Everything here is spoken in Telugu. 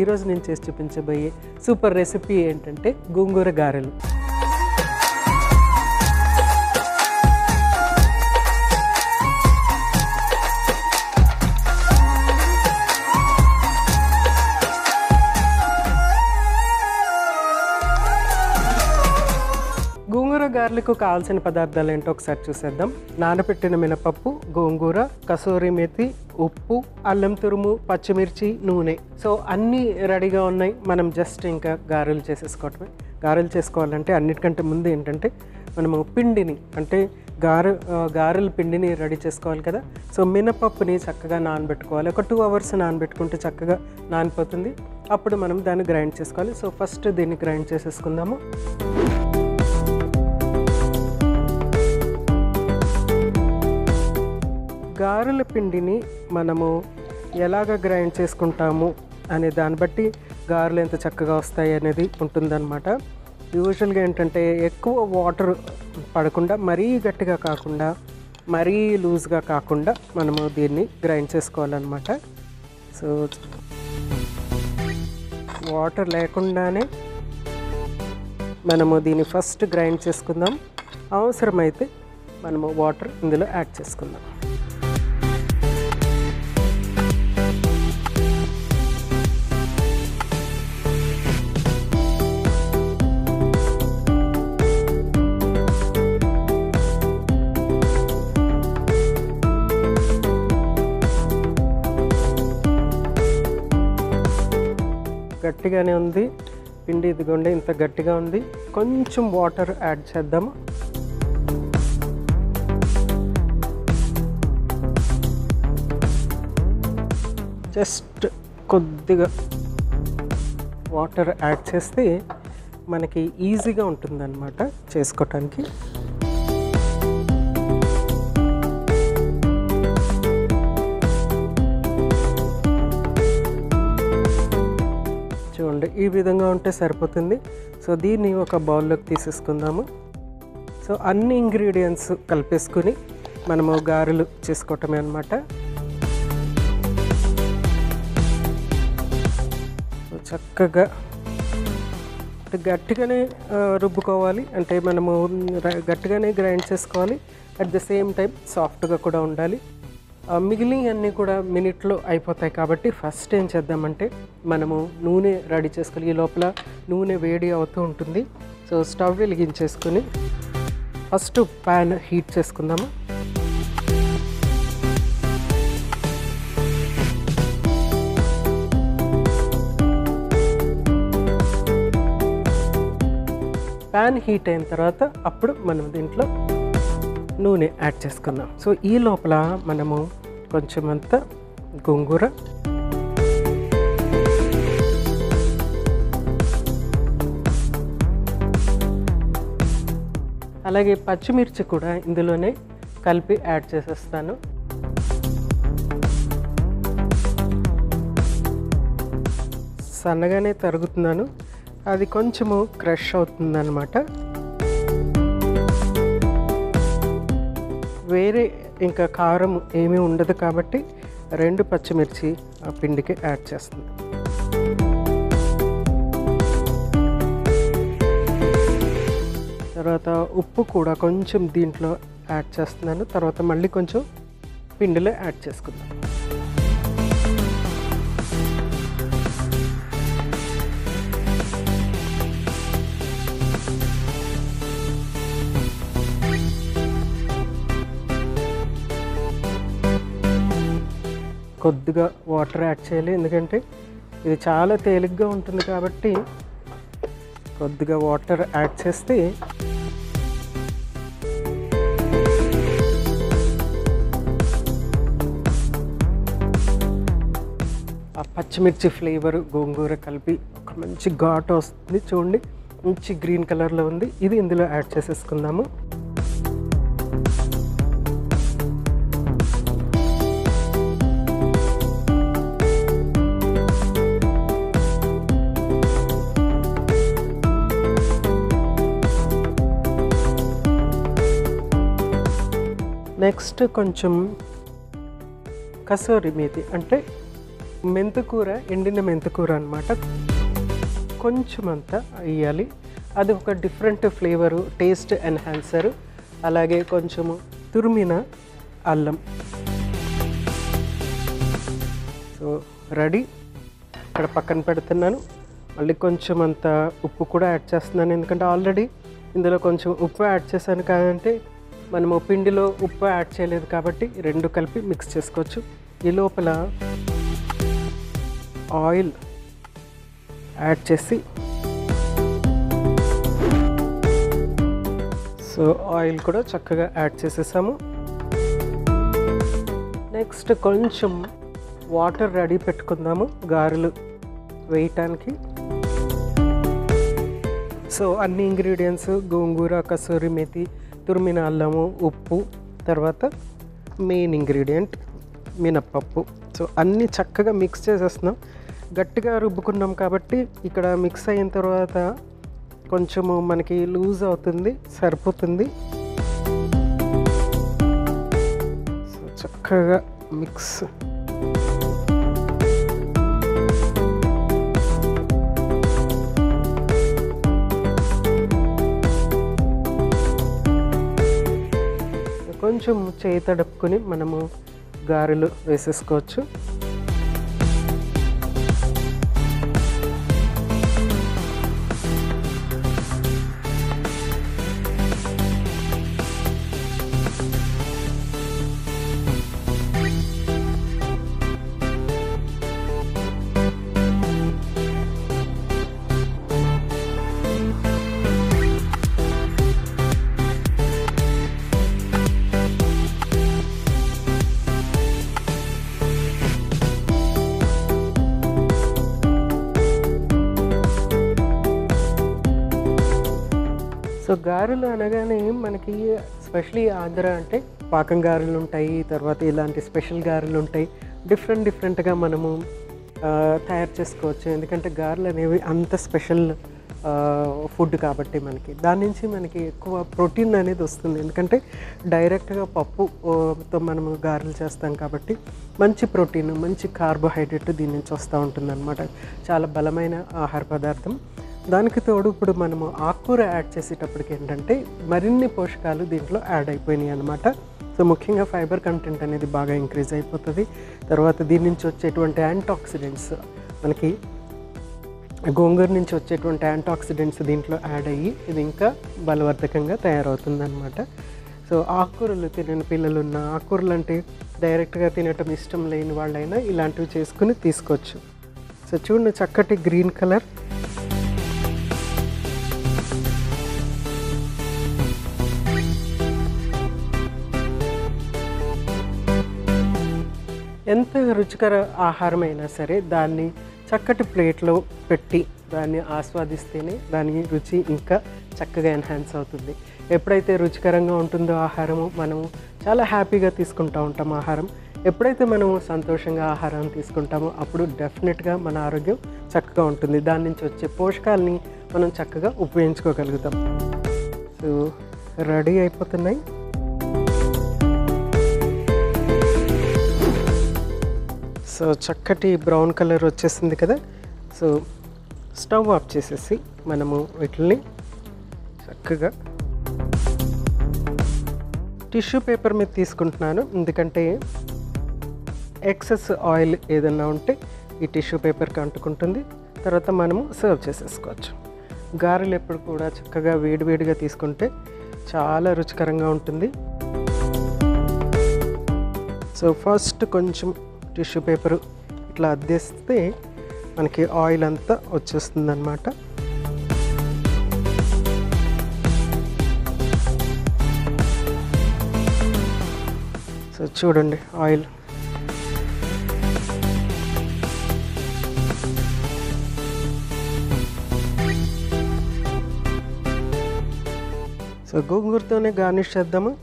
ఈరోజు నేను చేసి చూపించబోయే సూపర్ రెసిపీ ఏంటంటే గోంగూర గారెలు. గోంగూర గారెలకు కావాల్సిన పదార్థాలు ఏంటో ఒకసారి చూసేద్దాం. నానబెట్టిన మినపప్పు, గోంగూర, కసూరి మేతి, ఉప్పు, అల్లం తురుము, పచ్చిమిర్చి, నూనె. సో అన్నీ రెడీగా ఉన్నాయి. మనం జస్ట్ ఇంకా గారెలు చేసేసుకోవటమే. గారెలు చేసుకోవాలంటే అన్నిటికంటే ముందు ఏంటంటే మనము పిండిని అంటే గారెల పిండిని రెడీ చేసుకోవాలి కదా. సో మినపప్పుని చక్కగా నానబెట్టుకోవాలి. ఒక 2 hours నానబెట్టుకుంటే చక్కగా నానిపోతుంది. అప్పుడు మనం దాన్ని గ్రైండ్ చేసుకోవాలి. సో ఫస్ట్ దీన్ని గ్రైండ్ చేసేసుకుందాము. గారెల పిండిని మనము ఎలాగ గ్రైండ్ చేసుకుంటాము అనే దాన్ని బట్టి గారెలు ఎంత చక్కగా వస్తాయి అనేది ఉంటుందన్నమాట. యూజువల్గా ఏంటంటే ఎక్కువ వాటర్ పడకుండా, మరీ గట్టిగా కాకుండా, మరీ లూజ్గా కాకుండా మనము దీన్ని గ్రైండ్ చేసుకోవాలన్నమాట. సో వాటర్ లేకుండానే మనము దీన్ని ఫస్ట్ గ్రైండ్ చేసుకుందాం. అవసరమైతే మనము వాటర్ ఇందులో యాడ్ చేసుకుందాం. గట్టిగానే ఉంది పిండి, ఇదిగోండి ఇంత గట్టిగా ఉంది. కొంచెం వాటర్ యాడ్ చేద్దాము. జస్ట్ కొద్దిగా వాటర్ యాడ్ చేస్తే మనకి ఈజీగా ఉంటుందన్నమాట చేసుకోవటానికి. చూడండి ఈ విధంగా ఉంటే సరిపోతుంది. సో దీన్ని ఒక బౌల్లోకి తీసేసుకుందాము. సో అన్ని ఇంగ్రీడియంట్స్ కలిపేసుకుని మనము గారెలు చేసుకోవటమే అన్నమాట. చక్కగా గట్టిగానే రుబ్బుకోవాలి, అంటే మనము గట్టిగానే గ్రైండ్ చేసుకోవాలి. అట్ ద సేమ్ టైం సాఫ్ట్గా కూడా ఉండాలి. మిగిలినవన్నీ కూడా మినిట్లో అయిపోతాయి కాబట్టి ఫస్ట్ ఏం చేద్దామంటే మనము నూనె రెడీ చేసుకోవాలి. ఈ లోపల నూనె వేడి అవుతూ ఉంటుంది. సో స్టవ్ వెలిగించేసుకుని ఫస్ట్ ప్యాన్ హీట్ చేసుకుందాము. ప్యాన్ హీట్ అయిన తర్వాత అప్పుడు మనం దీంట్లో నూనె యాడ్ చేసుకుందాం. సో ఈ లోపల మనము కొంచెం అంతా గోంగూర, అలాగే పచ్చిమిర్చి కూడా ఇందులోనే కలిపి యాడ్ చేసేస్తాను. సన్నగానే తరుగుతున్నాను, అది కొంచెము క్రష్ అవుతుందన్నమాట. వేరే ఇంకా కారం ఏమీ ఉండదు కాబట్టి 2 పచ్చిమిర్చి ఆ పిండికి యాడ్ చేస్తుంది. తర్వాత ఉప్పు కూడా కొంచెం దీంట్లో యాడ్ చేస్తున్నాను. తర్వాత మళ్ళీ కొంచెం పిండిలో యాడ్ చేసుకుందాం. కొద్దిగా వాటర్ యాడ్ చేయాలి, ఎందుకంటే ఇది చాలా తేలిగ్గా ఉంటుంది కాబట్టి కొద్దిగా వాటర్ యాడ్ చేస్తే ఆ పచ్చిమిర్చి ఫ్లేవర్ గోంగూర కలిపి ఒక మంచి ఘాటు వస్తుంది. చూడండి మంచి గ్రీన్ కలర్లో ఉంది. ఇది ఇందులో యాడ్ చేసేసుకుందాము. నెక్స్ట్ కొంచెం కసూరి మేతి అంటే మెంతికూర, ఎండిన మెంతికూర అనమాట. కొంచెం అంతా వేయాలి. అది ఒక డిఫరెంట్ ఫ్లేవరు, టేస్ట్ ఎన్హాన్సరు. అలాగే కొంచెము తురిమిన అల్లం. So ready. ఇక్కడ పక్కన పెడుతున్నాను. మళ్ళీ కొంచెం అంత ఉప్పు కూడా యాడ్ చేస్తున్నాను, ఎందుకంటే ఆల్రెడీ ఇందులో కొంచెం ఉప్పు యాడ్ చేశాను. కాదంటే మనము పిండిలో ఉప్పు యాడ్ చేయలేదు కాబట్టి రెండు కలిపి మిక్స్ చేసుకోవచ్చు. ఈ లోపల ఆయిల్ యాడ్ చేసి, సో ఆయిల్ కూడా చక్కగా యాడ్ చేసేసాము. నెక్స్ట్ కొంచెం వాటర్ రెడీ పెట్టుకుందాము గారెలు వేయటానికి. సో అన్ని ఇంగ్రీడియంట్స్, గోంగూర, కసూరి మేతి, తురిమిన అల్లము, ఉప్పు, తర్వాత మెయిన్ ఇంగ్రీడియంట్ మినప్పప్పు. సో అన్నీ చక్కగా మిక్స్ చేసేస్తున్నాం. గట్టిగా రుబ్బుకున్నాం కాబట్టి ఇక్కడ మిక్స్ అయిన తర్వాత కొంచెము మనకి లూజ్ అవుతుంది, సరిపోతుంది. సో చక్కగా మిక్స్. కొంచెం చేయి తడుపుకొని మనము గారెలు వేసేసుకోవచ్చు. సో గారెలు అనగానే మనకి స్పెషలీ ఆంధ్ర అంటే పాకం గారెలు ఉంటాయి, తర్వాత ఇలాంటి స్పెషల్ గారెలు ఉంటాయి. డిఫరెంట్గా మనము తయారు చేసుకోవచ్చు, ఎందుకంటే గారెలు అనేవి అంత స్పెషల్ ఫుడ్ కాబట్టి మనకి దాని నుంచి మనకి ఎక్కువ ప్రోటీన్ అనేది వస్తుంది. ఎందుకంటే డైరెక్ట్గా పప్పుతో మనము గారెలు చేస్తాం కాబట్టి మంచి ప్రోటీన్, మంచి కార్బోహైడ్రేట్ దీని నుంచి వస్తూ ఉంటుంది అనమాట. చాలా బలమైన ఆహార పదార్థం. దానికి తోడు ఇప్పుడు మనము ఆకుకూర యాడ్ చేసేటప్పటికి ఏంటంటే మరిన్ని పోషకాలు దీంట్లో యాడ్ అయిపోయినాయి అనమాట. సో ముఖ్యంగా ఫైబర్ కంటెంట్ అనేది బాగా ఇంక్రీజ్ అయిపోతుంది. తర్వాత దీని నుంచి వచ్చేటువంటి యాంటాక్సిడెంట్స్, మనకి గోంగూర నుంచి వచ్చేటువంటి యాంటాక్సిడెంట్స్ దీంట్లో యాడ్ అయ్యి ఇది ఇంకా బలవర్ధకంగా తయారవుతుంది అనమాట. సో ఆకుకూరలు తినని పిల్లలు ఉన్న, ఆకుకూరలు అంటే డైరెక్ట్గా తినటం ఇష్టం లేని వాళ్ళైనా ఇలాంటివి చేసుకుని తీసుకోవచ్చు. సో చూడండి, చక్కటి గ్రీన్ కలర్. ఎంత రుచికర ఆహారమైనా సరే దాన్ని చక్కటి ప్లేట్లో పెట్టి దాన్ని ఆస్వాదిస్తేనే దాని రుచి ఇంకా చక్కగా ఎన్హాన్స్ అవుతుంది. ఎప్పుడైతే రుచికరంగా ఉంటుందో ఆహారము, మనము చాలా హ్యాపీగా తీసుకుంటూ ఉంటాం ఆహారం. ఎప్పుడైతే మనము సంతోషంగా ఆహారం తీసుకుంటామో అప్పుడు డెఫినెట్గా మన ఆరోగ్యం చక్కగా ఉంటుంది. దాని నుంచి వచ్చే పోషకాలని మనం చక్కగా ఉపయోగించుకోగలుగుతాం. సో రెడీ అయిపోతున్నాయి. సో చక్కటి బ్రౌన్ కలర్ వచ్చేసింది కదా. సో స్టవ్ ఆఫ్ చేసేసి మనము వీటిని చక్కగా టిష్యూ పేపర్ మీద తీసుకుంటున్నాను, ఎందుకంటే ఎక్సెస్ ఆయిల్ ఏదన్నా ఉంటే ఈ టిష్యూ పేపర్కి అంటుకుంటుంది. తర్వాత మనము సర్వ్ చేసేసుకోవచ్చు. గారెలు ఎప్పుడు కూడా చక్కగా వేడివేడిగా తీసుకుంటే చాలా రుచికరంగా ఉంటుంది. సో ఫస్ట్ కొంచెం టిష్యూ పేపరు ఇట్లా అద్దేస్తే మనకి ఆయిల్ అంతా వచ్చేస్తుంది అన్నమాట. సో చూడండి ఆయిల్. సో గోంగూరతోనే గార్నిష్ చేద్దాము.